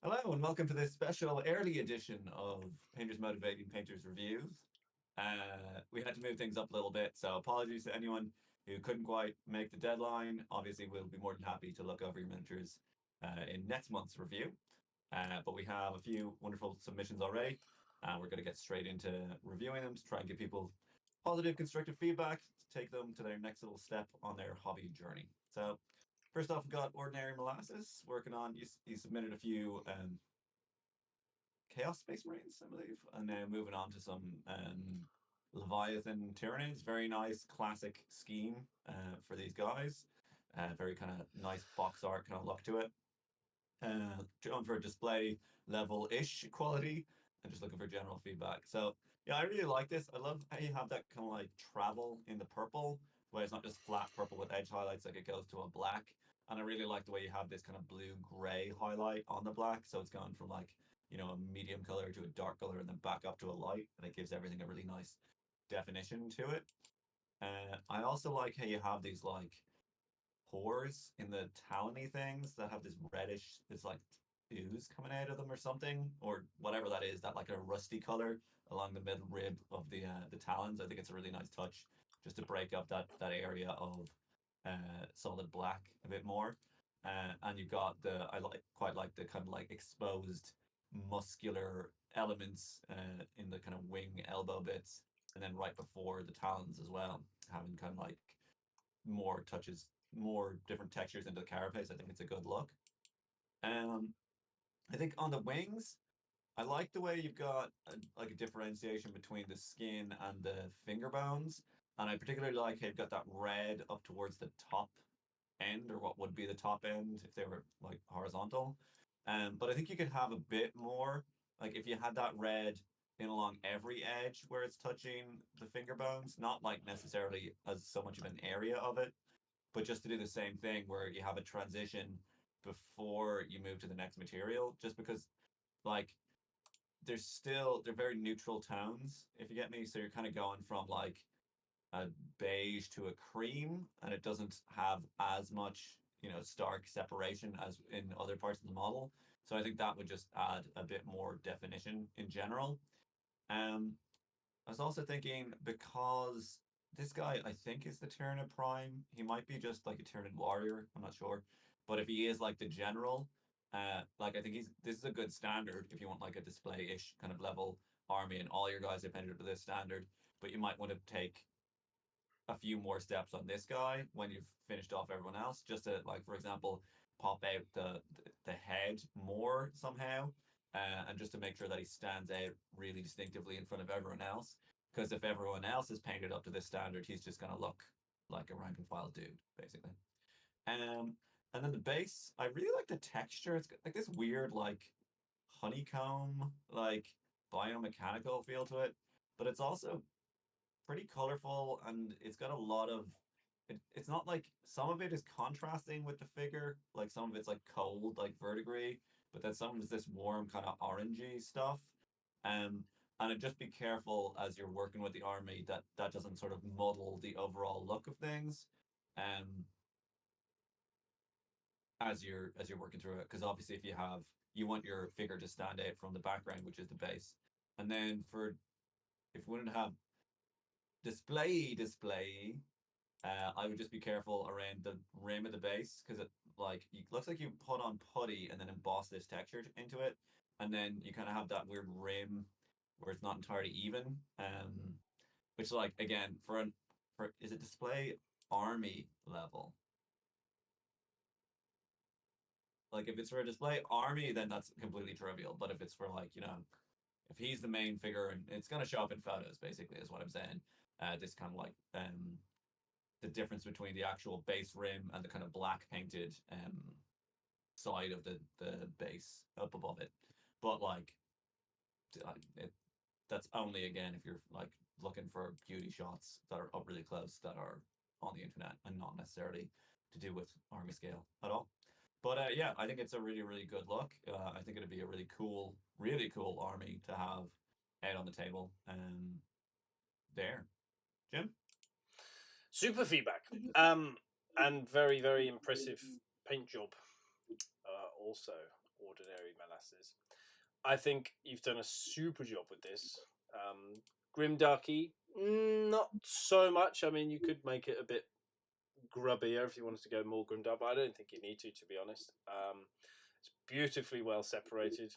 Hello and welcome to this special early edition of Painters Motivating Painters Reviews. We had to move things up a little bit, so apologies to anyone who couldn't quite make the deadline. Obviously, we'll be more than happy to look over your miniatures in next month's review. But we have a few wonderful submissions already, and we're going to get straight into reviewing them to try and give people positive, constructive feedback to take them to their next little step on their hobby journey. So, first off, we got Ordinary Molasses working on. You submitted a few Chaos Space Marines, I believe, and then moving on to some Leviathan Tyranids. Very nice, classic scheme for these guys. Very kind of nice box art kind of look to it. Going for a display level ish quality and just looking for general feedback. So, yeah, I really like this. I love how you have that kind of like travel in the purple, where it's not just flat purple with edge highlights, like it goes to a black. And I really like the way you have this kind of blue gray highlight on the black. So it's gone from like, a medium color to a dark color and then back up to a light. And it gives everything a really nice definition to it. I also like how you have these like pores in the talony things that have this reddish, it's like ooze coming out of them or something, or whatever that is, that like a rusty color along the middle rib of the talons. I think it's a really nice touch just to break up that area of solid black a bit more. And you've got quite like the kind of like exposed muscular elements in the kind of wing elbow bits, and then right before the talons as well, having kind of like more touches, more different textures into the carapace. I think it's a good look. Um, I think on the wings, I like the way you've got like a differentiation between the skin and the finger bones, and I particularly like how you've got that red up towards the top end, or what would be the top end if they were like horizontal. But I think you could have a bit more, like if you had that red in along every edge where it's touching the finger bones, not like necessarily as so much of an area of it, but just to do the same thing where you have a transition before you move to the next material, just because like they're very neutral tones, if you get me. So you're kind of going from like a beige to a cream, and it doesn't have as much, stark separation as in other parts of the model. So I think that would just add a bit more definition in general. um I was also thinking, because this guy, I think, is the Tyranid Prime. He might be just like a Tyranid warrior. I'm not sure. But if he is like the general, like I think this is a good standard if you want like a display-ish kind of level army, and all your guys have entered to this standard. But you might want to take a few more steps on this guy when you've finished off everyone else, just to, like, for example, pop out the head more somehow, and just to make sure that he stands out really distinctively in front of everyone else. Because if everyone else is painted up to this standard, he's just gonna look like a rank and file dude, basically. Um, and then the base, I really like the texture. It's got like this weird, like honeycomb, like biomechanical feel to it, but it's also pretty colorful, and it's got a lot of it's not like some of it is contrasting with the figure, like some of it's like cold, like verdigris, but then some of it's this warm kind of orangey stuff. um and just be careful as you're working with the army that that doesn't sort of muddle the overall look of things, um as you're working through it, because obviously if you want your figure to stand out from the background, which is the base. And then for if we wanted to have display, I would just be careful around the rim of the base, because it looks like you put on putty and then emboss this texture into it, and then you kind of have that weird rim where it's not entirely even. Which, like, again, for is it display army level? Like if it's for a display army, then that's completely trivial. But if it's for, like, if he's the main figure and it's gonna show up in photos, basically, is what I'm saying. This kind of like the difference between the actual base rim and the kind of black painted side of the base up above it. But like it, that's only, again, if you're like looking for beauty shots that are up really close, that are on the internet, and not necessarily to do with army scale at all. But yeah, I think it's a really, really good look. I think it'd be a really cool army to have out on the table. There, Jim. Super feedback. And very, very impressive paint job. Also, Ordinary masses. I think you've done a super job with this. Grimdarky, not so much. I mean, you could make it a bit grubbier if you wanted to go more grimdark, but I don't think you need to be honest. It's beautifully well separated.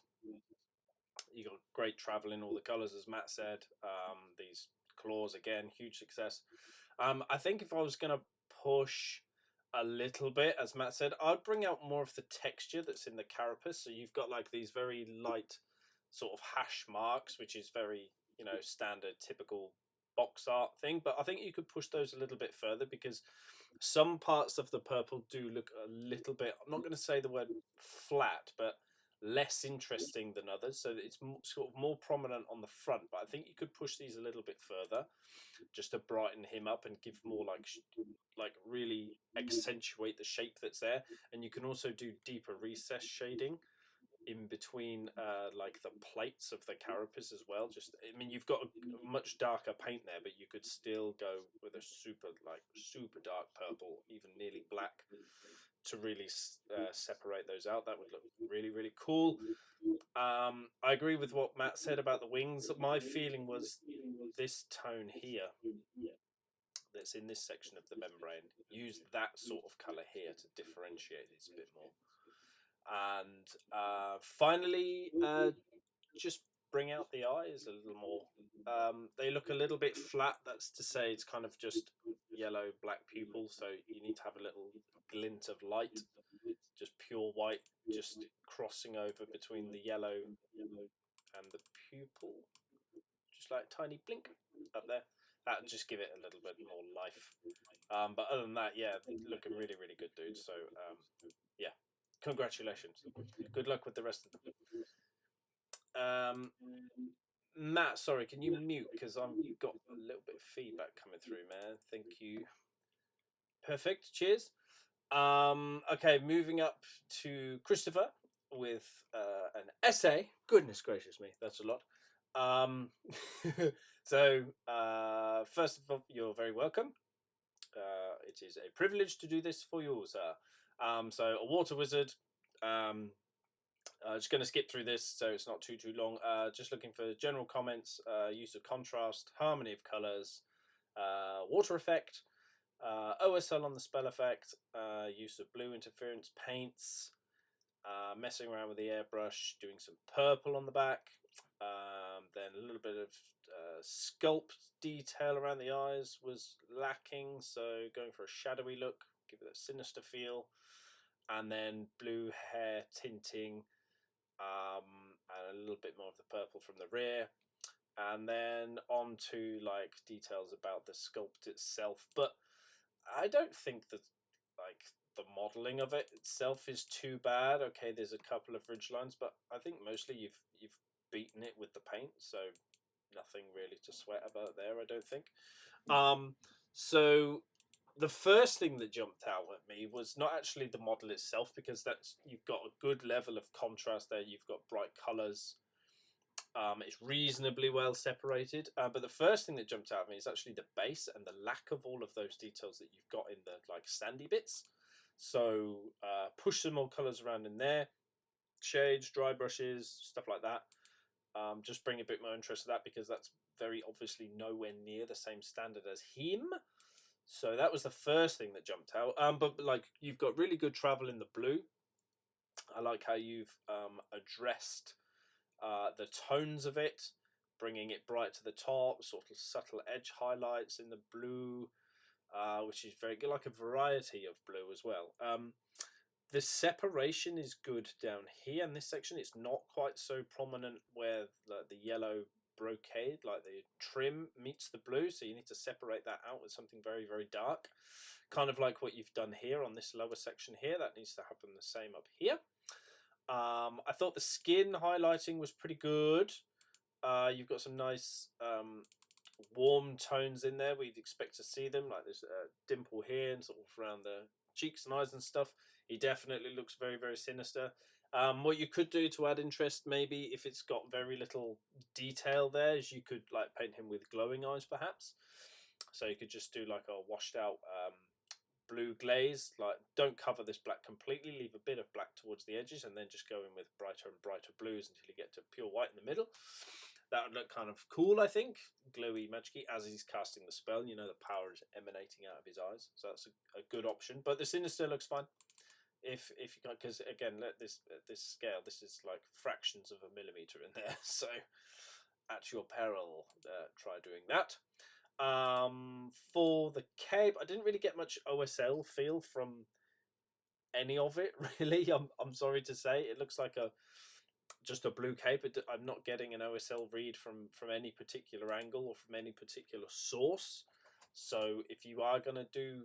You got great travel in all the colours, as Matt said. These claws again, huge success. I think if I was going to push a little bit, as Matt said, I'd bring out more of the texture that's in the carapace. So you've got like these very light sort of hash marks, which is very, standard, typical box art thing. But I think you could push those a little bit further because some parts of the purple do look a little bit, I'm not going to say the word flat, but less interesting than others. So it's sort of more prominent on the front. But I think you could push these a little bit further just to brighten him up and give more like really accentuate the shape that's there. And you can also do deeper recess shading in between like the plates of the carapace as well. Just, I mean, you've got a much darker paint there, but you could still go with a super dark purple, even nearly black, to really separate those out. That would look really, really cool. I agree with what Matt said about the wings. My feeling was this tone here that's in this section of the membrane, use that sort of colour here to differentiate it a bit more. And finally, just bring out the eyes a little more. They look a little bit flat. That's to say it's kind of just yellow, black pupils. So you need to have a little glint of light, just pure white, just crossing over between the yellow and the pupil. Just like a tiny blink up there. That would just give it a little bit more life. But other than that, yeah, looking really, really good, dude. So, yeah, congratulations. Good luck with the rest of them. Matt, sorry, can you mute? Because I've got a little bit of feedback coming through, man. Thank you. Perfect. Cheers. Okay, moving up to Christopher with an essay. Goodness gracious me, that's a lot. So, first of all, you're very welcome. It is a privilege to do this for you, sir. So, a water wizard. Just going to skip through this so it's not too long. Just looking for general comments, use of contrast, harmony of colours, water effect, OSL on the spell effect, use of blue interference paints, messing around with the airbrush, doing some purple on the back, then a little bit of sculpt detail around the eyes was lacking, so going for a shadowy look, give it a sinister feel, and then blue hair tinting, and a little bit more of the purple from the rear, and then on to like details about the sculpt itself. But I don't think that like the modeling of it itself is too bad. Okay, there's a couple of ridge lines, but I think mostly you've beaten it with the paint, so nothing really to sweat about there, I don't think. So the first thing that jumped out at me was not actually the model itself, because that's, you've got a good level of contrast there, you've got bright colors, it's reasonably well separated, but the first thing that jumped out at me is actually the base and the lack of all of those details that you've got in the like sandy bits. So push some more colors around in there, shades, dry brushes, stuff like that. Just bring a bit more interest to that, because that's very obviously nowhere near the same standard as him. So that was the first thing that jumped out. But like, you've got really good travel in the blue. I like how you've addressed the tones of it, bringing it bright to the top, sort of subtle edge highlights in the blue, which is very good, like a variety of blue as well. The separation is good down here in this section. It's not quite so prominent where the yellow brocade, like the trim, meets the blue, so you need to separate that out with something very, very dark, kind of like what you've done here on this lower section here. That needs to happen the same up here. I thought the skin highlighting was pretty good. You've got some nice warm tones in there. We'd expect to see them, like this dimple here and sort of around the cheeks and eyes and stuff. He definitely looks very, very sinister. What you could do to add interest, maybe if it's got very little detail there, is you could like paint him with glowing eyes perhaps. So you could just do like a washed out blue glaze. Like, don't cover this black completely, leave a bit of black towards the edges, and then just go in with brighter and brighter blues until you get to pure white in the middle. That would look kind of cool, I think. Glowy Magic as he's casting the spell. You know, the power is emanating out of his eyes, so that's a good option. But the Sinister looks fine. If you can, because again, at this scale, this is like fractions of a millimeter in there. So at your peril, try doing that. For the cape, I didn't really get much OSL feel from any of it. Really, I'm sorry to say, it looks like just a blue cape. I'm not getting an OSL read from any particular angle or from any particular source. So if you are going to do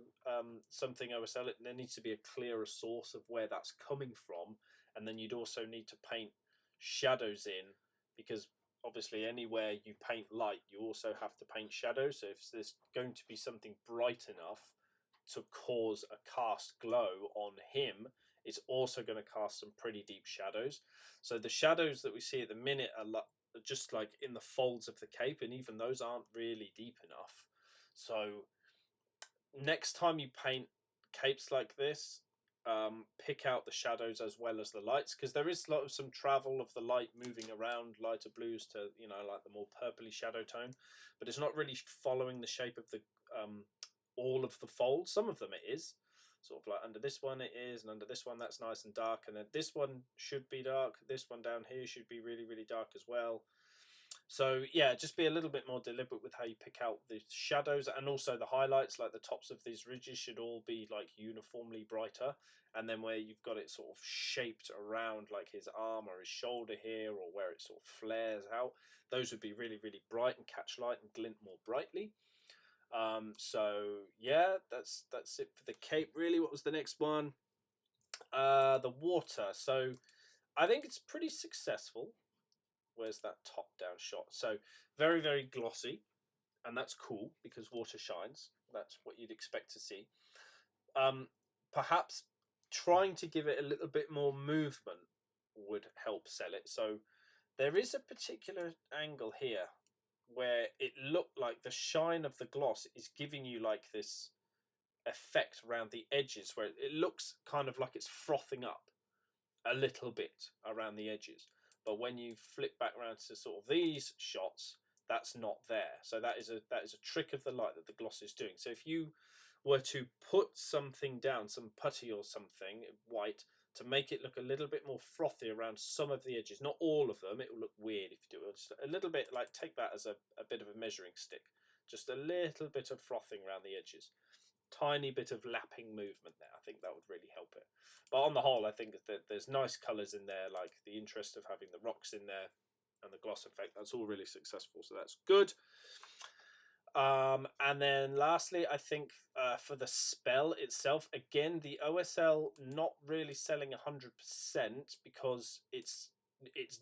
something OSL, there needs to be a clearer source of where that's coming from, and then you'd also need to paint shadows in, because obviously anywhere you paint light, you also have to paint shadows. So if there's going to be something bright enough to cause a cast glow on him, it's also going to cast some pretty deep shadows. So the shadows that we see at the minute are just like in the folds of the cape, and even those aren't really deep enough. So next time you paint capes like this, pick out the shadows as well as the lights, because there is some travel of the light moving around lighter blues to, you know, like the more purpley shadow tone, but it's not really following the shape of the all of the folds. Some of them it is, sort of like under this one it is, and under this one that's nice and dark, and then this one should be dark, this one down here should be really, really dark as well. So yeah, just be a little bit more deliberate with how you pick out the shadows, and also the highlights, like the tops of these ridges should all be like uniformly brighter, and then where you've got it sort of shaped around like his arm or his shoulder here, or where it sort of flares out, those would be really, really bright and catch light and glint more brightly. So yeah, that's it for the cape. Really, what was the next one? The water. So I think it's pretty successful. Where's that top down shot? So very, very glossy, and that's cool because water shines. That's what you'd expect to see. Perhaps trying to give it a little bit more movement would help sell it. So there is a particular angle here where it looked like the shine of the gloss is giving you like this effect around the edges, where it looks kind of like it's frothing up a little bit around the edges. But when you flip back around to sort of these shots, that's not there. So that is a trick of the light that the gloss is doing. So if you were to put something down, some putty or something white, to make it look a little bit more frothy around some of the edges, not all of them, it will look weird if you do it. Just a little bit, like take that as a bit of a measuring stick, just a little bit of frothing around the edges, tiny bit of lapping movement there. I think that would really help it. But on the whole, I think that there's nice colours in there, like the interest of having the rocks in there and the gloss effect. That's all really successful, so that's good. And then lastly, I think for the spell itself, again, the OSL not really selling 100% because it's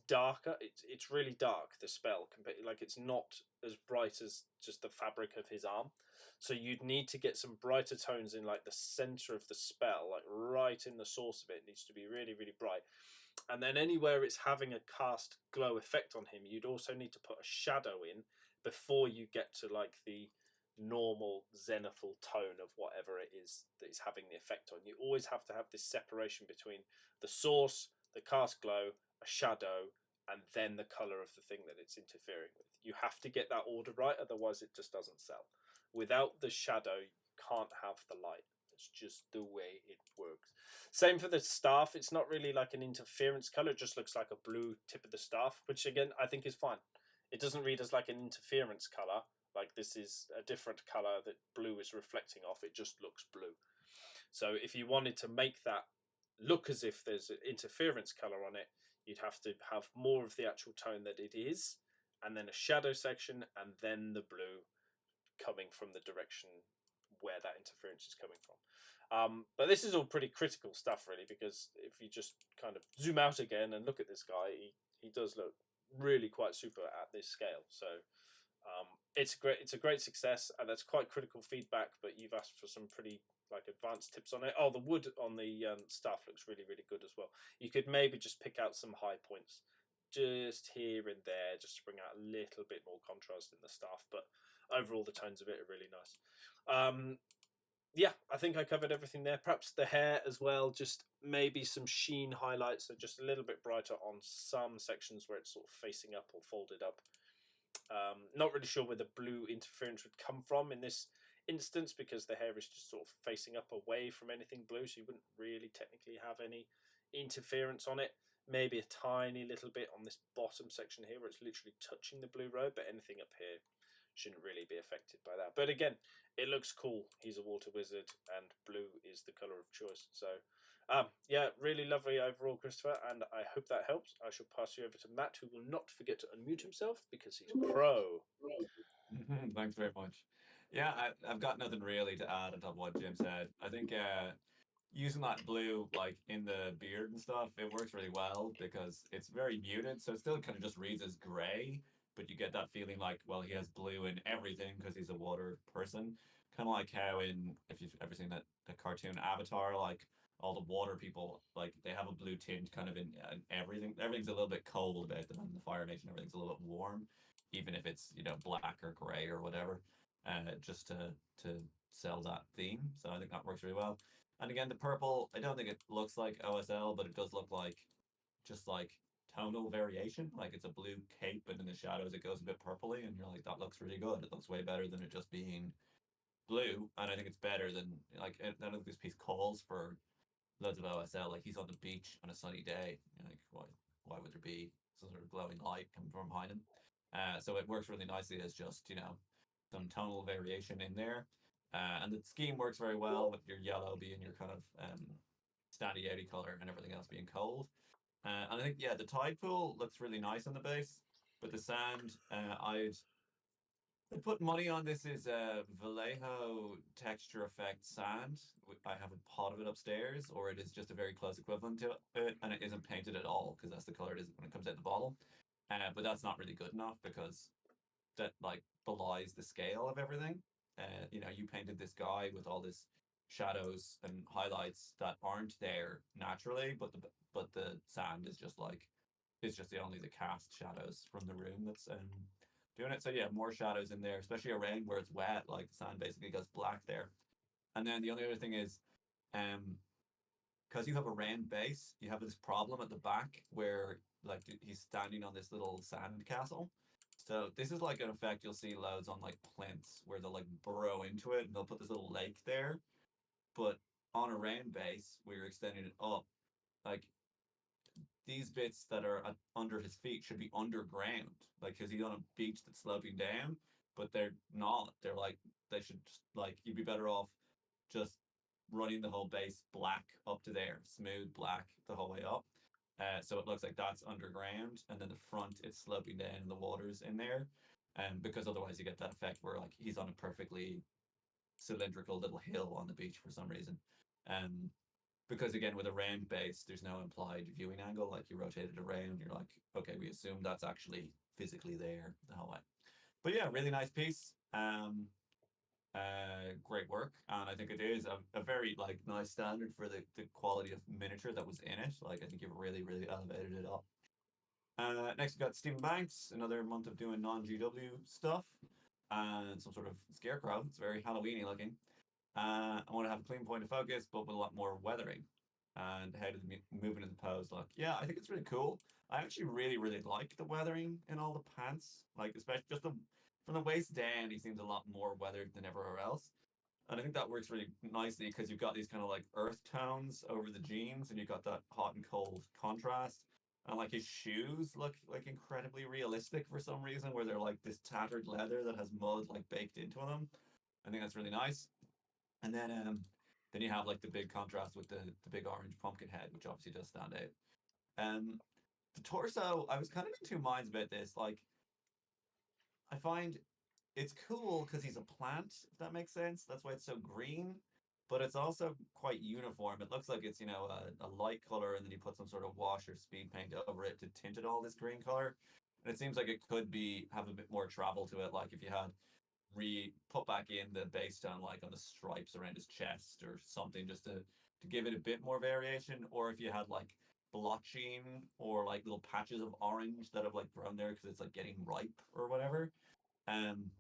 darker. It's really dark, the spell, like it's not as bright as just the fabric of his arm. So you'd need to get some brighter tones in like the center of the spell, like right in the source of it. It needs to be really, really bright. And then anywhere it's having a cast glow effect on him, you'd also need to put a shadow in before you get to like the normal zenithal tone of whatever it is that is having the effect on. You always have to have this separation between the source, the cast glow, a shadow, and then the color of the thing that it's interfering with. You have to get that order right, otherwise it just doesn't sell. Without the shadow, you can't have the light. It's just the way it works. Same for the staff. It's not really like an interference color. It just looks like a blue tip of the staff, which again, I think is fine. It doesn't read as like an interference color. Like this is a different color that blue is reflecting off. It just looks blue. So if you wanted to make that look as if there's an interference color on it, you'd have to have more of the actual tone that it is, and then a shadow section, and then the blue coming from the direction where that interference is coming from. But this is all pretty critical stuff, really, because if you just kind of zoom out again and look at this guy, he does look really quite super at this scale. So it's a great success, and that's quite critical feedback. But you've asked for some pretty like advanced tips on it. Oh, the wood on the staff looks really, really good as well. You could maybe just pick out some high points just here and there, just to bring out a little bit more contrast in the staff. But overall, the tones of it are really nice. Yeah, I think I covered everything there. Perhaps the hair as well, just maybe some sheen highlights, so just a little bit brighter on some sections where it's sort of facing up or folded up. Not really sure where the blue interference would come from in this instance because the hair is just sort of facing up away from anything blue, so you wouldn't really technically have any interference on it. Maybe a tiny little bit on this bottom section here where it's literally touching the blue road, but anything up here shouldn't really be affected by that. But again, it looks cool. He's a water wizard, and blue is the color of choice. So, yeah, really lovely overall, Christopher, and I hope that helps. I shall pass you over to Matt, who will not forget to unmute himself because he's pro. Thanks very much. Yeah, I've got nothing really to add on top of what Jim said. I think using that blue like in the beard and stuff, it works really well because it's very muted, so it still kind of just reads as gray, but you get that feeling like, well, he has blue in everything because he's a water person. Kind of like how in, if you've ever seen that the cartoon Avatar, like all the water people, like they have a blue tint kind of in everything. Everything's a little bit cold about them. In the Fire Nation, everything's a little bit warm, even if it's black or gray or whatever, just to sell that theme. So I think that works really well. And again, the purple, I don't think it looks like OSL, but it does look like just like tonal variation. Like it's a blue cape, and in the shadows it goes a bit purpley, and you're like, that looks really good. It looks way better than it just being blue. And I think it's better than like I don't think this piece calls for loads of OSL. Like he's on the beach on a sunny day. You're like, why would there be some sort of glowing light coming from behind him? So it works really nicely as just some tonal variation in there. And the scheme works very well with your yellow being your kind of standy outy color and everything else being cold. And I think the tide pool looks really nice on the base, but the sand, I'd put money on this is Vallejo texture effect sand. I have a pot of it upstairs, or it is just a very close equivalent to it, and it isn't painted at all because that's the color it is when it comes out the bottle. But that's not really good enough because that like belies the scale of everything. You painted this guy with all this shadows and highlights that aren't there naturally, but the sand is just like it's just only the cast shadows from the room that's doing it. So yeah, more shadows in there, especially around where it's wet. Like the sand basically goes black there. And then the only other thing is, because you have a round base, you have this problem at the back where like he's standing on this little sand castle. So this is like an effect you'll see loads on like plinths where they'll like burrow into it and they'll put this little lake there. But on a round base where you're extending it up, like these bits that are under his feet should be underground, like because he's on a beach that's sloping down, but they're not. They're like they should just like you'd be better off just running the whole base black up to there, smooth black the whole way up. So it looks like that's underground, and then the front it's sloping down, and the water's in there. Because otherwise you get that effect where like he's on a perfectly cylindrical little hill on the beach for some reason. Um, because again with a round base there's no implied viewing angle, like you rotate it around, you're like, okay, we assume that's actually physically there the whole way. But yeah, really nice piece. Great work, and I think it is a very like nice standard for the quality of miniature that was in it. Like I think you've really elevated it up. Next we got Stephen Banks, another month of doing non-GW stuff and some sort of scarecrow. It's very Halloweeny looking. I want to have a clean point of focus, but with a lot more weathering. And how did the movement in the pose look? Yeah, I think it's really cool. I actually really like the weathering in all the pants. Like especially just from the waist down, he seems a lot more weathered than everywhere else. And I think that works really nicely because you've got these kind of like earth tones over the jeans, and you've got that hot and cold contrast. And like his shoes look like incredibly realistic for some reason, where they're like this tattered leather that has mud like baked into them. I think that's really nice. And then you have like the big contrast with the big orange pumpkin head, which obviously does stand out. The torso, I was kind of in two minds about this. Like, I find it's cool because he's a plant, if that makes sense. That's why it's so green, but it's also quite uniform. It looks like it's a light color, and then you put some sort of wash or speed paint over it to tint it all this green color. And it seems like it could be have a bit more travel to it. Like if you had put back in the base tone like on the stripes around his chest or something, just to give it a bit more variation, or if you had like blotching or like little patches of orange that have like grown there because it's like getting ripe or whatever. um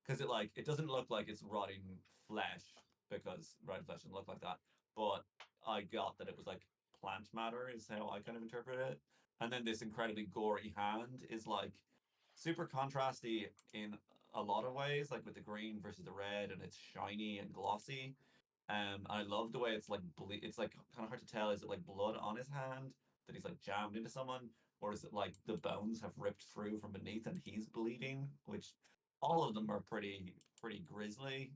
because it doesn't look like it's rotting flesh, because red flesh doesn't look like that. But I got that it was like plant matter is how I kind of interpret it. And then this incredibly gory hand is like super contrasty in a lot of ways, like with the green versus the red, and it's shiny and glossy. I love the way it's like it's like kind of hard to tell. Is it like blood on his hand that he's like jammed into someone, or is it like the bones have ripped through from beneath and he's bleeding? Which all of them are pretty grisly.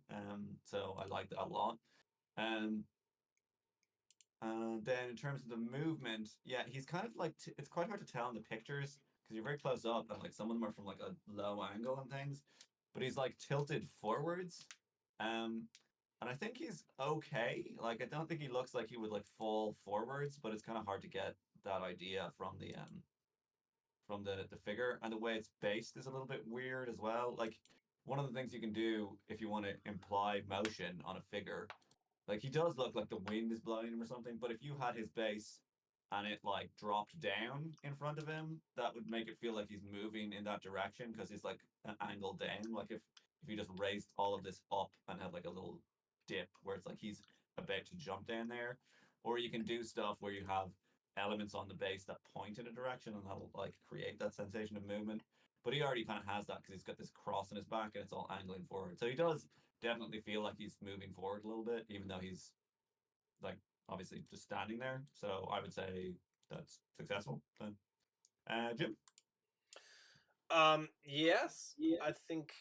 So I like that a lot. Um, then in terms of the movement, yeah, he's kind of like it's quite hard to tell in the pictures because you're very close up and like some of them are from like a low angle and things, but he's like tilted forwards. Um, and I think he's okay. Like I don't think he looks like he would like fall forwards, but it's kind of hard to get that idea from the figure, and the way it's based is a little bit weird as well. Like one of the things you can do if you want to imply motion on a figure, like he does look like the wind is blowing him or something, but if you had his base and it like dropped down in front of him, that would make it feel like he's moving in that direction because he's like an angle down. Like if you just raised all of this up and had like a little dip where it's like he's about to jump down there, or you can do stuff where you have elements on the base that point in a direction and that'll like create that sensation of movement. But he already kind of has that because he's got this cross in his back and it's all angling forward. So he does definitely feel like he's moving forward a little bit, even though he's like obviously just standing there. So I would say that's successful. Then, Jim. Yes, I think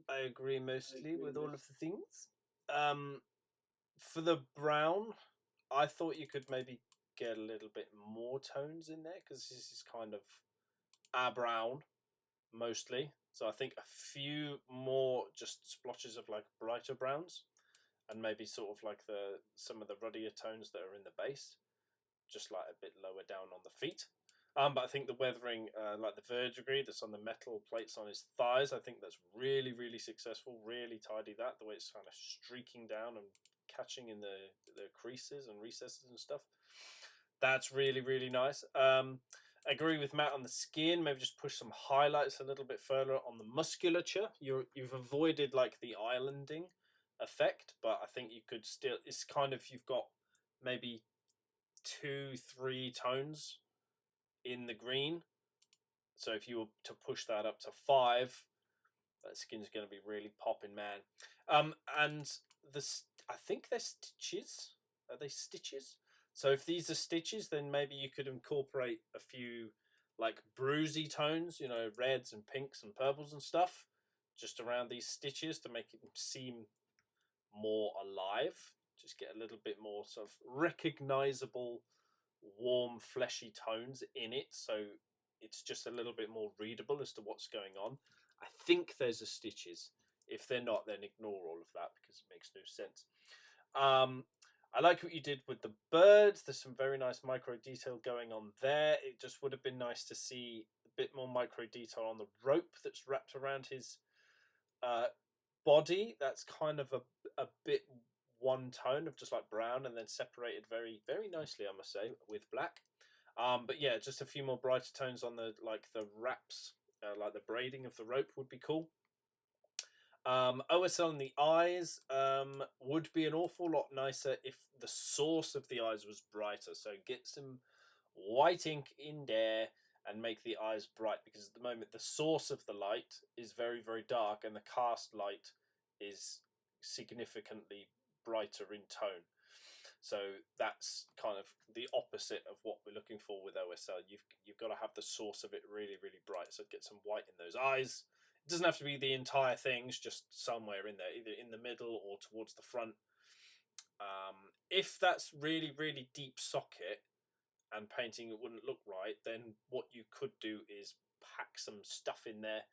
I agree mostly with all of the things. Um, for the brown, I thought you could maybe get a little bit more tones in there because this is kind of a brown mostly. So I think a few more just splotches of like brighter browns, and maybe sort of like the some of the ruddier tones that are in the base, just like a bit lower down on the feet. But I think the weathering, like the verdigris that's on the metal plates on his thighs, I think that's really successful. Really tidy that the way it's kind of streaking down and catching in the creases and recesses and stuff. That's really nice. I agree with Matt on the skin. Maybe just push some highlights a little bit further on the musculature. You've avoided like the islanding effect, but I think you could still. It's kind of you've got maybe 2, 3 tones in the green. So if you were to push that up to 5, that skin's going to be really popping, man. And I think they're stitches. Are they stitches? So if these are stitches, then maybe you could incorporate a few like bruisey tones, you know, reds and pinks and purples and stuff, just around these stitches to make it seem more alive. Just get a little bit more sort of recognizable, warm, fleshy tones in it. So it's just a little bit more readable as to what's going on. I think there's a stitches. If they're not, then ignore all of that because it makes no sense. I like what you did with the birds. There's some very nice micro detail going on there. It just would have been nice to see a bit more micro detail on the rope that's wrapped around his body. That's kind of a bit one tone of just like brown and then separated very nicely, I must say, with black. But yeah, just a few more brighter tones on the wraps, like the braiding of the rope would be cool. OSL in the eyes would be an awful lot nicer if the source of the eyes was brighter. So get some white ink in there and make the eyes bright, because at the moment the source of the light is very dark and the cast light is significantly brighter in tone. So that's kind of the opposite of what we're looking for with OSL. You've got to have the source of it really bright. So get some white in those eyes. It doesn't have to be the entire thing, it's just somewhere in there, either in the middle or towards the front. If that's really deep socket and painting it wouldn't look right, then what you could do is pack some stuff in there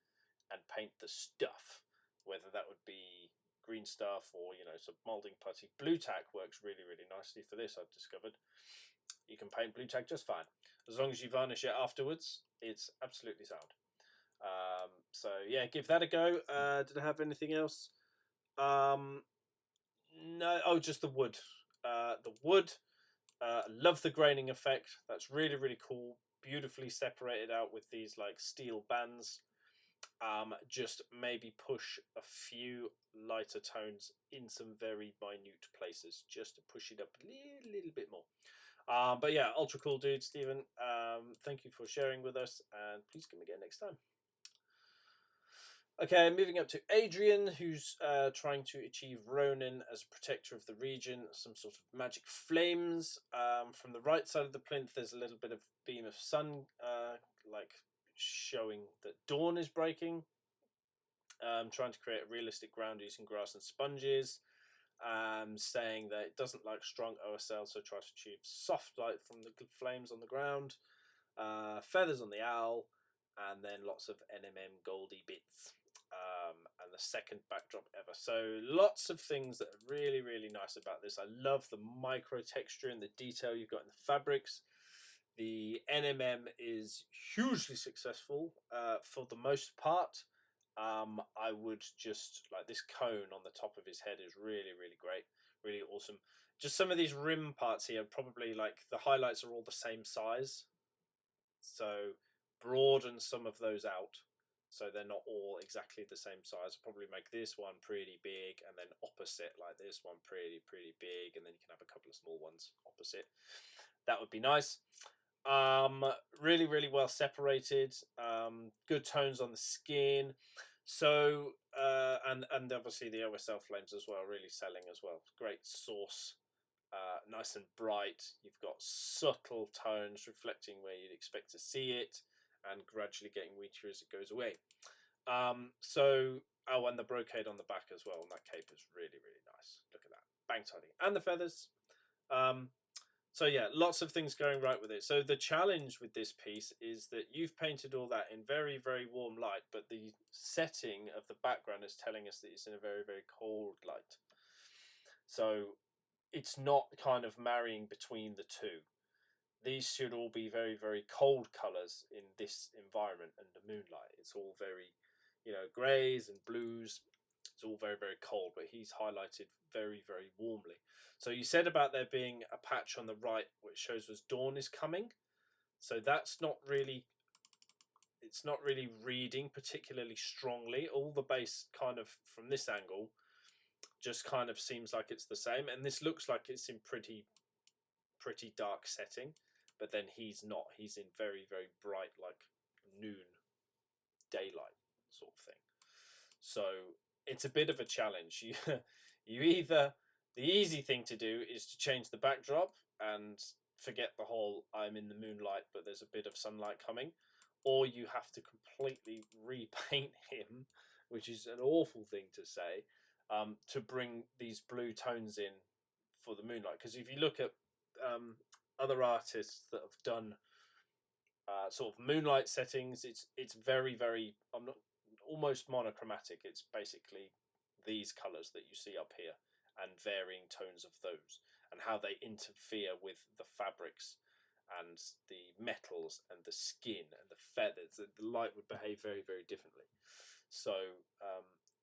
and paint the stuff, whether that would be green stuff or, you know, some molding putty. Blue tack works really nicely for this, I've discovered. You can paint blue tack just fine. As long as you varnish it afterwards, it's absolutely sound. So yeah, give that a go. Did I have anything else? No. Oh, just the wood. The wood. Love the graining effect. That's really cool. Beautifully separated out with these like steel bands. Just maybe push a few lighter tones in some very minute places, just to push it up a little bit more. But yeah, ultra cool, dude, Stephen. Thank you for sharing with us, and please come again next time. Okay, moving up to Adrian, who's trying to achieve Ronin as a protector of the region, some sort of magic flames. From the right side of the plinth, there's a little bit of beam of sun, like showing that dawn is breaking. Trying to create a realistic ground using grass and sponges. Saying that it doesn't like strong OSL, so try to achieve soft light from the flames on the ground. Feathers on the owl, and then lots of NMM Goldie bits. And the second backdrop ever. So lots of things that are really, really nice about this. I love the micro texture and the detail you've got in the fabrics. The NMM is hugely successful for the most part. I would just like this cone on the top of his head is really, really great, really awesome. Just some of these rim parts here, probably like the highlights are all the same size, so broaden some of those out so they're not all exactly the same size. Probably make this one pretty big, and then opposite like this one pretty big, and then you can have a couple of small ones opposite. That would be nice. Really, really well separated. Good tones on the skin. So and obviously the OSL flames as well, really selling as well. Great source, nice and bright. You've got subtle tones reflecting where you'd expect to see it, and gradually getting weaker as it goes away. And the brocade on the back as well, and that cape is really, really nice. Look at that, bang tidy, and the feathers. So yeah, lots of things going right with it. So the challenge with this piece is that you've painted all that in very, very warm light, but the setting of the background is telling us that it's in a very, very cold light. So it's not kind of marrying between the two. These should all be very, very cold colours in this environment and the moonlight. It's all very, greys and blues. It's all very, very cold, but he's highlighted very, very warmly. So you said about there being a patch on the right which shows us dawn is coming. So that's not really, it's not really reading particularly strongly. All the base kind of from this angle just kind of seems like it's the same, and this looks like it's in pretty dark setting, but then he's not. He's in very, very bright, like noon daylight sort of thing. So it's a bit of a challenge. You either, the easy thing to do is to change the backdrop and forget the whole I'm in the moonlight but there's a bit of sunlight coming, or you have to completely repaint him, which is an awful thing to say, to bring these blue tones in for the moonlight. Because if you look at other artists that have done sort of moonlight settings, it's very, very, I'm not, almost monochromatic. It's basically these colors that you see up here and varying tones of those, and how they interfere with the fabrics and the metals and the skin and the feathers. The light would behave very, very differently. So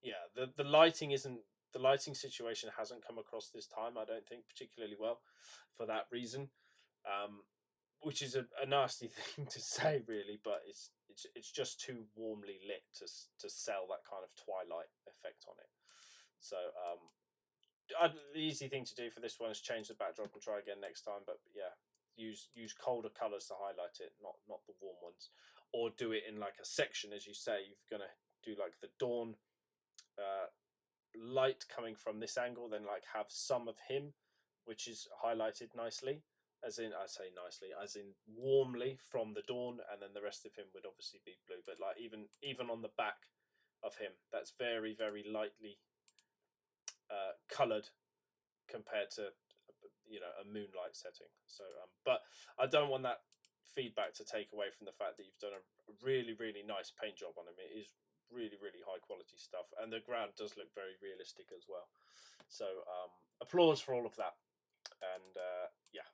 yeah, the lighting isn't, the lighting situation hasn't come across this time, I don't think, particularly well for that reason. Which is a nasty thing to say, really, but it's just too warmly lit to sell that kind of twilight effect on it. So the easy thing to do for this one is change the backdrop and try again next time. But yeah, use colder colours to highlight it, not the warm ones, or do it in like a section, as you say. You're gonna do like the dawn light coming from this angle, then like have some of him, which is highlighted nicely, as in, I say nicely, as in warmly from the dawn, and then the rest of him would obviously be blue. But like even on the back of him, that's very, very lightly coloured compared to a moonlight setting. So but I don't want that feedback to take away from the fact that you've done a really, really nice paint job on him. It is really, really high quality stuff, and the ground does look very realistic as well. So applause for all of that. And yeah,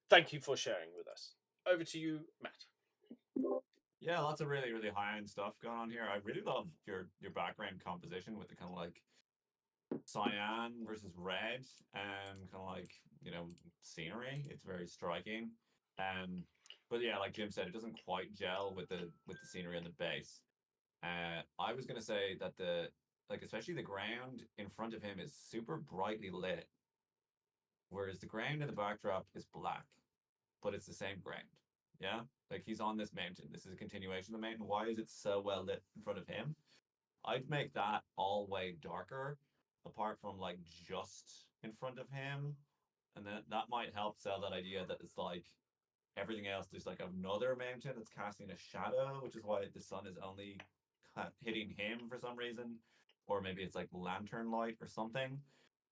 thank you for sharing with us. Over to you, Matt. Yeah, lots of really, really high end stuff going on here. I really love your background composition with the kind of like cyan versus red and kind of like scenery. It's very striking. But yeah, like Jim said, it doesn't quite gel with the scenery on the base. I was gonna say that the like especially the ground in front of him is super brightly lit, whereas the ground in the backdrop is black, but it's the same ground. Yeah, like he's on this mountain. This is a continuation of the mountain. Why is it so well lit in front of him? I'd make that all way darker, apart from like just in front of him, and then that might help sell that idea that it's like everything else. There's like another mountain that's casting a shadow, which is why the sun is only hitting him for some reason, or maybe it's like lantern light or something.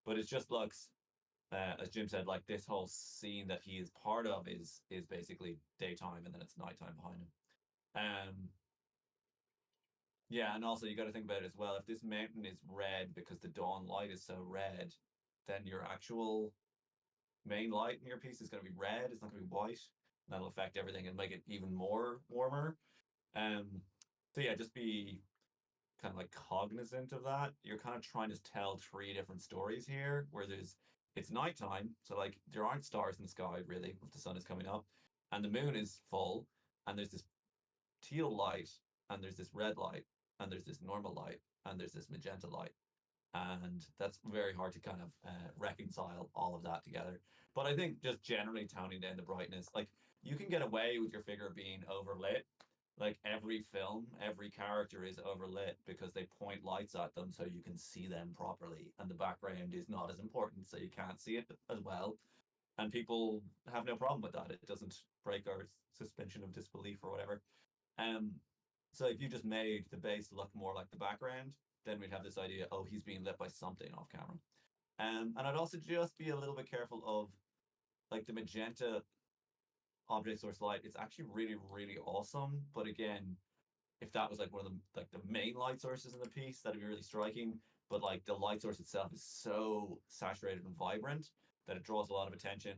But it just looks, as Jim said, like this whole scene that he is part of is basically daytime and then it's nighttime behind him. Um, yeah, and also you got to think about it as well. If this mountain is red because the dawn light is so red, then your actual main light in your piece is going to be red. It's not going to be white. That'll affect everything and make it even more warmer. Um, so yeah, just be kind of like cognizant of that. You're kind of trying to tell three different stories here, where there's it's nighttime, so like there aren't stars in the sky really if the sun is coming up, and the moon is full, and there's this teal light, and there's this red light, and there's this normal light, and there's this magenta light, and that's very hard to kind of reconcile all of that together. But I think just generally toning down the brightness, like you can get away with your figure being overlit. Like every film, every character is overlit because they point lights at them so you can see them properly, and the background is not as important, so you can't see it as well. And people have no problem with that. It doesn't break our suspension of disbelief or whatever. Um, so if you just made the base look more like the background, then we'd have this idea, oh, he's being lit by something off camera. And I'd also just be a little bit careful of like the magenta object source light. It's actually really, really awesome. But again, if that was like one of the main light sources in the piece, that'd be really striking. But like the light source itself is so saturated and vibrant that it draws a lot of attention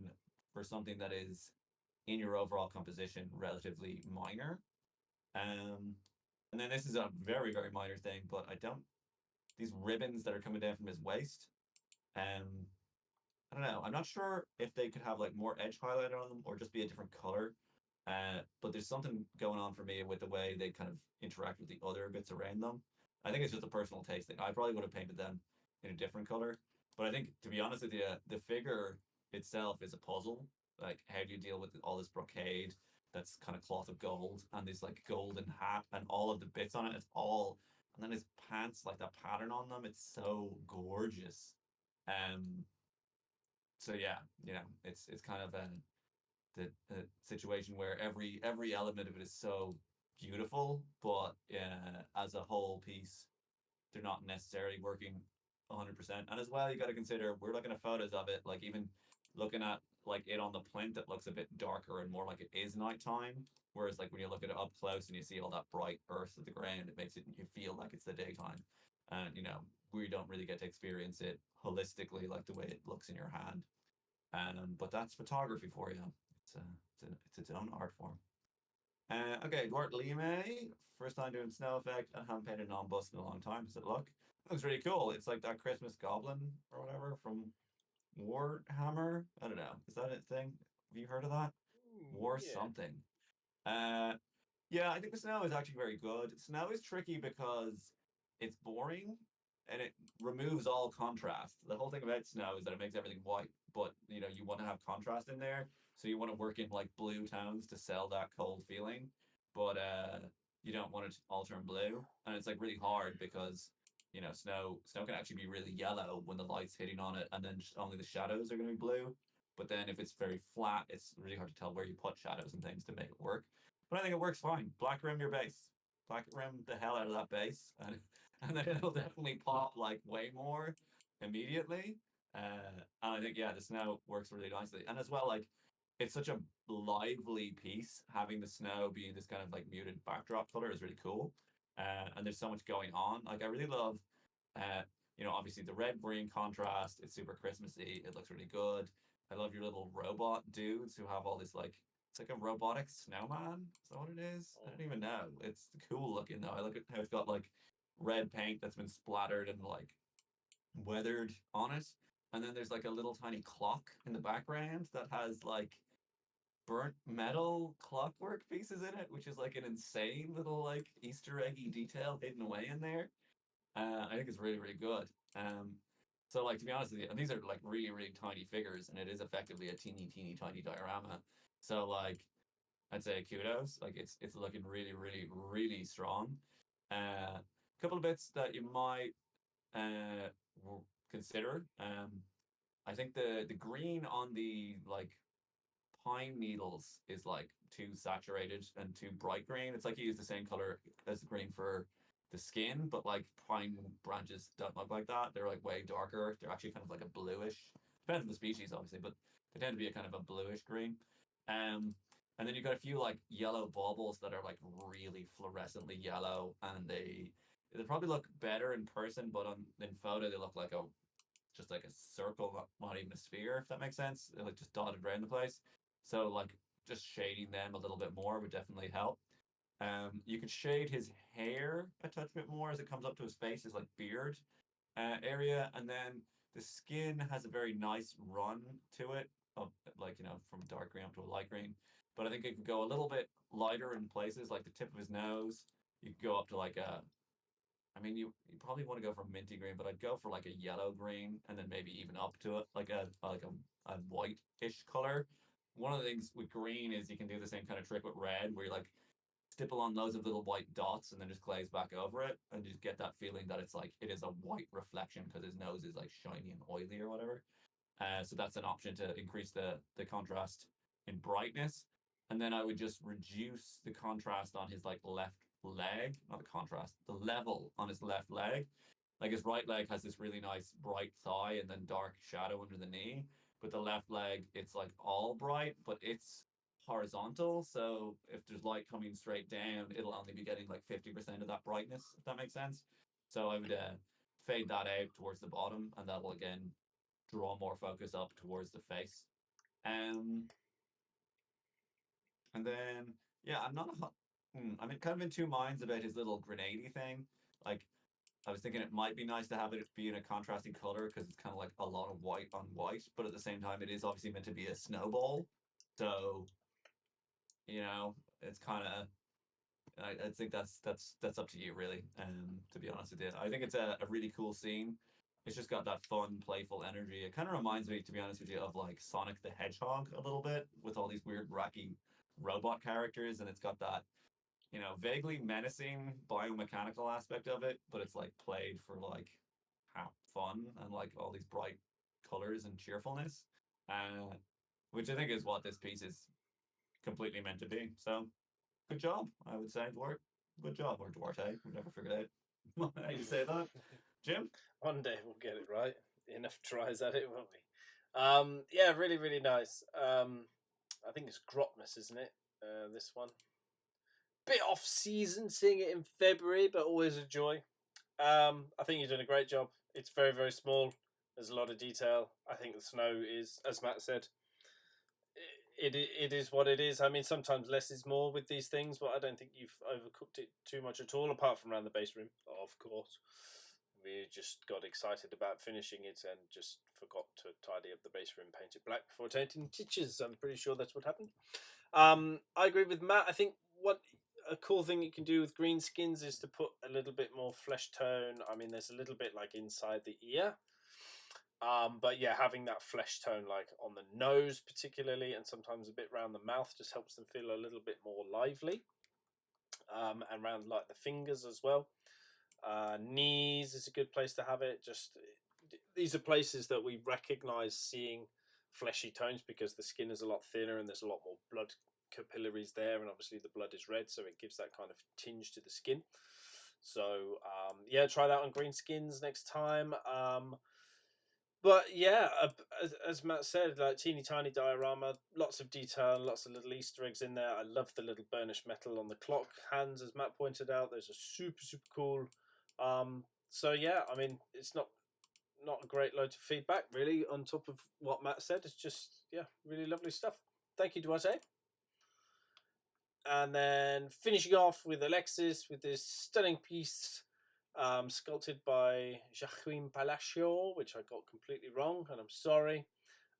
for something that is in your overall composition relatively minor. Um, and then this is a very, very minor thing, but I don't these ribbons that are coming down from his waist. Um, I don't know. I'm not sure if they could have like more edge highlight on them or just be a different color. But there's something going on for me with the way they kind of interact with the other bits around them. I think it's just a personal taste thing. I probably would have painted them in a different color. But I think, to be honest with you, the figure itself is a puzzle. Like, how do you deal with all this brocade that's kind of cloth of gold and this like golden hat and all of the bits on it? It's all, and then his pants, like that pattern on them, it's so gorgeous. Um, so yeah, it's kind of a situation where every element of it is so beautiful, but as a whole piece, they're not necessarily working 100%. And as well, you got to consider we're looking at photos of it, like even looking at like it on the plinth, it looks a bit darker and more like it is nighttime. Whereas like when you look at it up close and you see all that bright earth of the ground, it makes it you feel like it's the daytime. And we don't really get to experience it holistically like the way it looks in your hand. But that's photography for you. It's its own art form. Okay, Duarte Lime, first time doing snow effect and haven't painted non-bust in a long time. Does it look? Looks really cool. It's like that Christmas goblin or whatever from Warhammer. I don't know. Is that a thing? Have you heard of that? War Yeah. something. Uh, yeah, I think the snow is actually very good. Snow is tricky because it's boring and it removes all contrast. The whole thing about snow is that it makes everything white, but you want to have contrast in there. So you want to work in like blue tones to sell that cold feeling, but you don't want it to all turn blue. And it's like really hard because snow can actually be really yellow when the light's hitting on it, and then only the shadows are going to be blue. But then if it's very flat, it's really hard to tell where you put shadows and things to make it work. But I think it works fine. Black rim your base. Black rim the hell out of that base, and then it'll definitely pop like way more immediately. And I think yeah, the snow works really nicely, and as well like it's such a lively piece. Having the snow being this kind of like muted backdrop color is really cool. And there's so much going on. Like I really love, obviously the red green contrast. It's super Christmassy. It looks really good. I love your little robot dudes who have all this like it's like a robotic snowman. Is that what it is? I don't even know. It's cool looking though. I look at how it's got like red paint that's been splattered and like weathered on it. And then there's like a little tiny clock in the background that has like burnt metal clockwork pieces in it, which is like an insane little like Easter eggy detail hidden away in there. I think it's really, really good. So like to be honest with you, and these are like really, really tiny figures, and it is effectively a teeny, teeny, tiny diorama. So like I'd say kudos. Like it's looking really, really, really strong. A couple of bits that you might uh consider. I think the green on the like pine needles is like too saturated and too bright green. It's like you use the same color as the green for the skin, but like pine branches don't look like that. They're like way darker. They're actually kind of like a bluish. Depends on the species, obviously, but they tend to be a kind of a bluish green. Um, and then you've got a few like yellow baubles that are like really fluorescently yellow, and they probably look better in person, but on in photo they look like a just like a circle, not even a sphere, if that makes sense. They're like just dotted around the place. So like just shading them a little bit more would definitely help. You could shade his hair a touch bit more as it comes up to his face, his like beard area, and then the skin has a very nice run to it, of like from dark green up to a light green. But I think it could go a little bit lighter in places, like the tip of his nose. You could go up to like a I mean, you probably want to go for minty green, but I'd go for like a yellow green, and then maybe even up to it, like a white-ish color. One of the things with green is you can do the same kind of trick with red, where you like stipple on loads of little white dots and then just glaze back over it, and you just get that feeling that it's like it is a white reflection because his nose is like shiny and oily or whatever. So that's an option to increase the contrast in brightness. And then I would just reduce the contrast on his like left leg, not the contrast, the level on his left leg. Like his right leg has this really nice bright thigh and then dark shadow under the knee. But the left leg, it's like all bright, but it's horizontal. So if there's light coming straight down, it'll only be getting like 50% of that brightness, if that makes sense. So I would fade that out towards the bottom, and that'll again draw more focus up towards the face. Um, and then yeah, I'm not I'm kind of in two minds about his little grenadey thing. Like I was thinking it might be nice to have it be in a contrasting color because it's kind of like a lot of white on white, but at the same time, it is obviously meant to be a snowball. So it's kind of I think that's up to you really. To be honest with you, I think it's a really cool scene. It's just got that fun, playful energy. It kind of reminds me, to be honest with you, of like Sonic the Hedgehog a little bit, with all these weird, wacky robot characters, and it's got that vaguely menacing biomechanical aspect of it, but it's like played for like fun and like all these bright colors and cheerfulness, uh, which I think is what this piece is completely meant to be. So good job, I would say, Duarte. Good job, or Duarte. We've never figured out how you say that. Jim? One day we'll get it right. Enough tries at it, won't we? Yeah, really, really nice. I think it's Grotmas, isn't it? This one. Bit off season seeing it in February, but always a joy. I think you've done a great job. It's very, very small. There's a lot of detail. I think the snow is, as Matt said, it is what it is. I mean, sometimes less is more with these things, but I don't think you've overcooked it too much at all, apart from around the base rim, of course. We just got excited about finishing it and just forgot to tidy up the base rim, paint it black before tainting stitches. I'm pretty sure that's what happened. I agree with Matt. I think what a cool thing you can do with green skins is to put a little bit more flesh tone. I mean, there's a little bit like inside the ear. But yeah, having that flesh tone like on the nose particularly, and sometimes a bit around the mouth, just helps them feel a little bit more lively. And around like the fingers as well. Knees is a good place to have it. Just these are places that we recognize seeing fleshy tones because the skin is a lot thinner and there's a lot more blood capillaries there, and obviously the blood is red, so it gives that kind of tinge to the skin. So yeah, try that on green skins next time. But yeah, as Matt said, like teeny tiny diorama, lots of detail, lots of little Easter eggs in there. I love the little burnished metal on the clock hands, as Matt pointed out. Those are super, super cool. So yeah, I mean, it's not a great load of feedback really on top of what Matt said. It's just, yeah, really lovely stuff. Thank you, Duarte. And then finishing off with Alexis with this stunning piece sculpted by Joaquim Palacio, which I got completely wrong, and I'm sorry.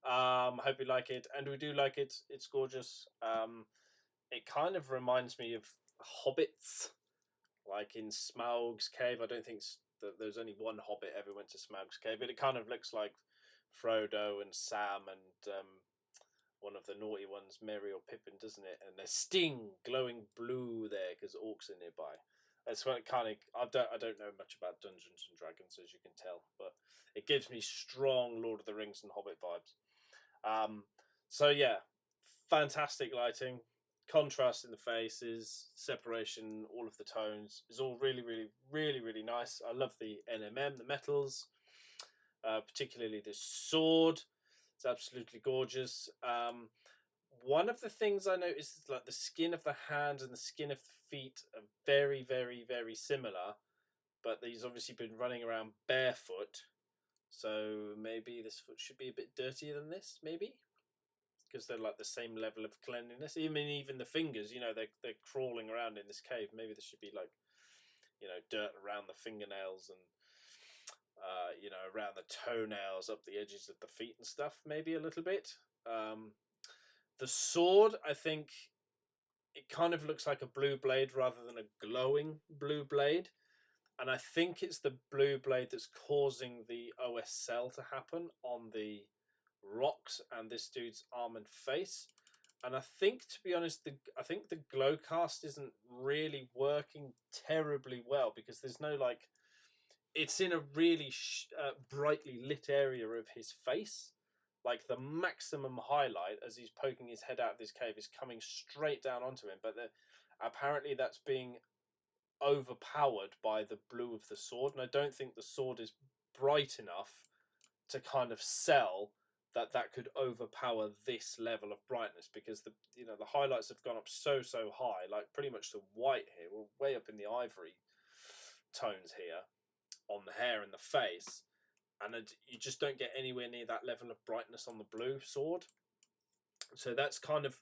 Hope you like it, and we do like it. It's gorgeous. It kind of reminds me of hobbits, like in Smaug's cave. I don't think that there's only one hobbit ever went to Smaug's cave, but it kind of looks like Frodo and Sam and one of the naughty ones, Merry or Pippin, doesn't it? And there's Sting glowing blue there because orcs are nearby. That's what kind of I don't know much about Dungeons and Dragons, as you can tell, but it gives me strong Lord of the Rings and Hobbit vibes. So yeah, fantastic lighting, contrast in the faces, separation, all of the tones is all really, really, really, really nice. I love the NMM, the metals, particularly this sword. It's absolutely gorgeous. One of the things I noticed is like the skin of the hands and the skin of the feet are very, very, very similar, but he's obviously been running around barefoot. So maybe this foot should be a bit dirtier than this, maybe, because they're like the same level of cleanliness. I mean, even the fingers, they're crawling around in this cave. Maybe there should be like, dirt around the fingernails and around the toenails, up the edges of the feet and stuff. Maybe a little bit. The sword, I think, it kind of looks like a blue blade rather than a glowing blue blade. And I think it's the blue blade that's causing the OSL to happen on the rocks and this dude's arm and face. And I think, to be honest, I think the glow cast isn't really working terribly well because there's no like, it's in a really brightly lit area of his face. Like the maximum highlight as he's poking his head out of this cave is coming straight down onto him, but apparently that's being overpowered by the blue of the sword, and I don't think the sword is bright enough to kind of sell that could overpower this level of brightness because the highlights have gone up so high, like pretty much to white here. We're way up in the ivory tones here on the hair and the face, and you just don't get anywhere near that level of brightness on the blue sword. So that's kind of,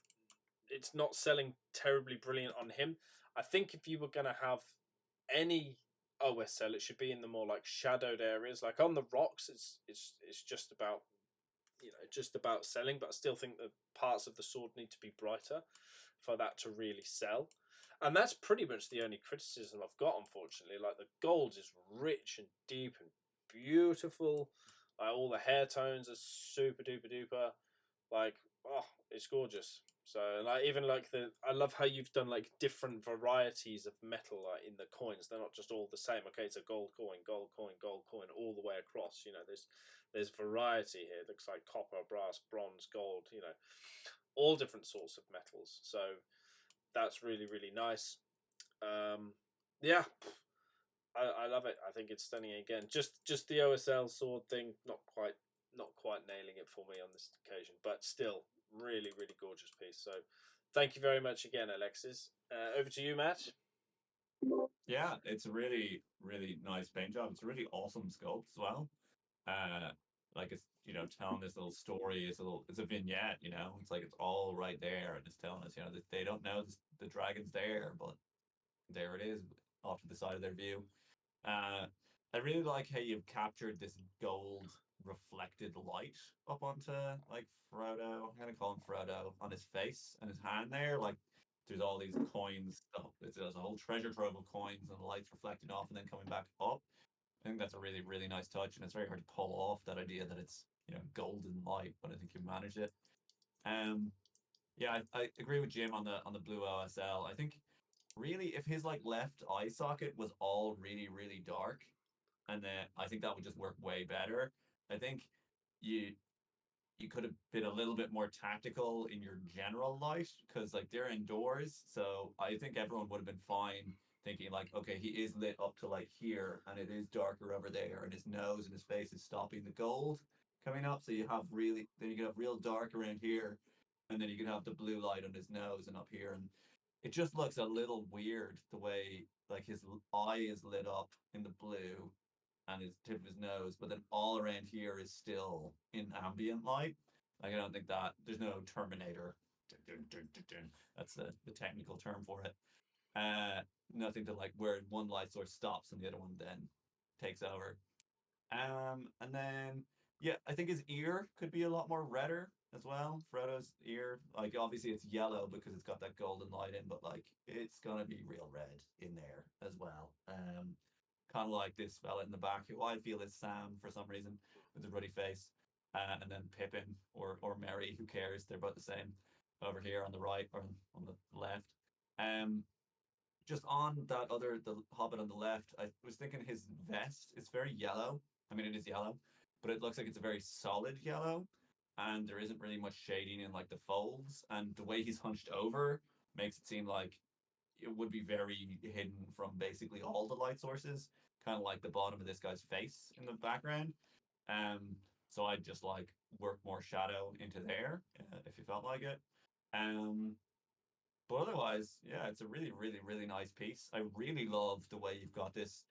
it's not selling terribly brilliant on him. I think if you were going to have any OSL, it should be in the more like shadowed areas. Like on the rocks, it's just about just about selling, but I still think the parts of the sword need to be brighter for that to really sell. And that's pretty much the only criticism I've got, unfortunately. Like the gold is rich and deep and beautiful. Like all the hair tones are super duper duper. Like, oh, it's gorgeous. So like even like I love how you've done like different varieties of metal like in the coins. They're not just all the same. Okay, it's a gold coin, gold coin, gold coin, all the way across. There's variety here. It looks like copper, brass, bronze, gold. All different sorts of metals. So that's really really nice. Yeah, I love it. I think it's stunning again. Just the OSL sword thing, not quite nailing it for me on this occasion, but still really really gorgeous piece. So thank you very much again, Alexis. Over to you, Matt. Yeah, it's a really, really nice paint job. It's a really awesome sculpt as well. Like it's telling this little story. It's a vignette. It's like it's all right there, and it's telling us that they don't know the dragon's there, but there it is off to the side of their view. I really like how you've captured this gold reflected light up onto like Frodo. I'm gonna call him Frodo on his face and his hand there. Like there's all these coins. There's a whole treasure trove of coins and the lights reflecting off and then coming back up. I think that's a really really nice touch, and it's very hard to pull off that idea that it's golden light, but I think you managed it. Yeah, I agree with Jim on the blue OSL. I think really if his like left eye socket was all really really dark, and then I think that would just work way better. I think you you could have been a little bit more tactical in your general light because like they're indoors, so I think everyone would have been fine thinking like, okay, he is lit up to like here and it is darker over there and his nose and his face is stopping the gold coming up, so you have really, then you can have real dark around here, and then you can have the blue light on his nose and up here, and it just looks a little weird the way like his eye is lit up in the blue and his tip of his nose, but then all around here is still in ambient light. Like I don't think that there's no Terminator. That's the technical term for it. Nothing to like where one light source stops and the other one then takes over. And then Yeah, I think his ear could be a lot more redder as well. Frodo's ear, like obviously it's yellow because it's got that golden light in, but like it's gonna be real red in there as well. Kind of like this fella in the back who I feel is Sam for some reason with the ruddy face, and then Pippin or Merry, who cares? They're both the same over here on the right or on the left. Um, just on that other the Hobbit on the left, I was thinking his vest is very yellow. I mean, it is yellow, but it looks like it's a very solid yellow, and there isn't really much shading in like the folds. And the way he's hunched over makes it seem like it would be very hidden from basically all the light sources, kind of like the bottom of this guy's face in the background. Um, so I'd just like work more shadow into there if you felt like it. Um, but otherwise, yeah, it's a really, really, really nice piece. I really love the way you've got this,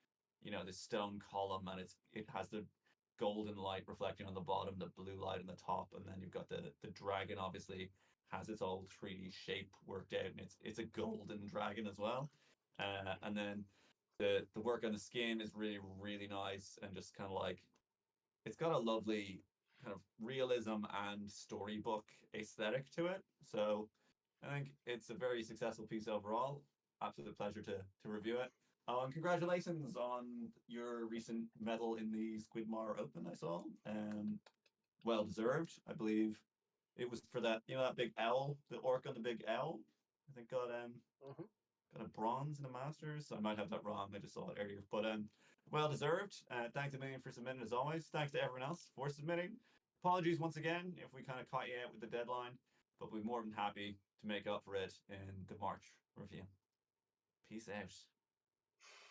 this stone column, and it has the golden light reflecting on the bottom, the blue light on the top, and then you've got the dragon obviously has its old 3D shape worked out, and it's a golden dragon as well. And then the work on the skin is really, really nice, and just kind of like it's got a lovely kind of realism and storybook aesthetic to it. So I think it's a very successful piece overall. Absolute pleasure to review it. And congratulations on your recent medal in the Squidmar Open. I saw. Well deserved. I believe it was for that that big owl, the orc on the big owl. I think Mhm. got a bronze in the Masters. I might have that wrong. I just saw it earlier, but well deserved. Thanks a million for submitting as always. Thanks to everyone else for submitting. Apologies once again if we kind of caught you out with the deadline, but we're more than happy to make up for it in the March review. Peace out.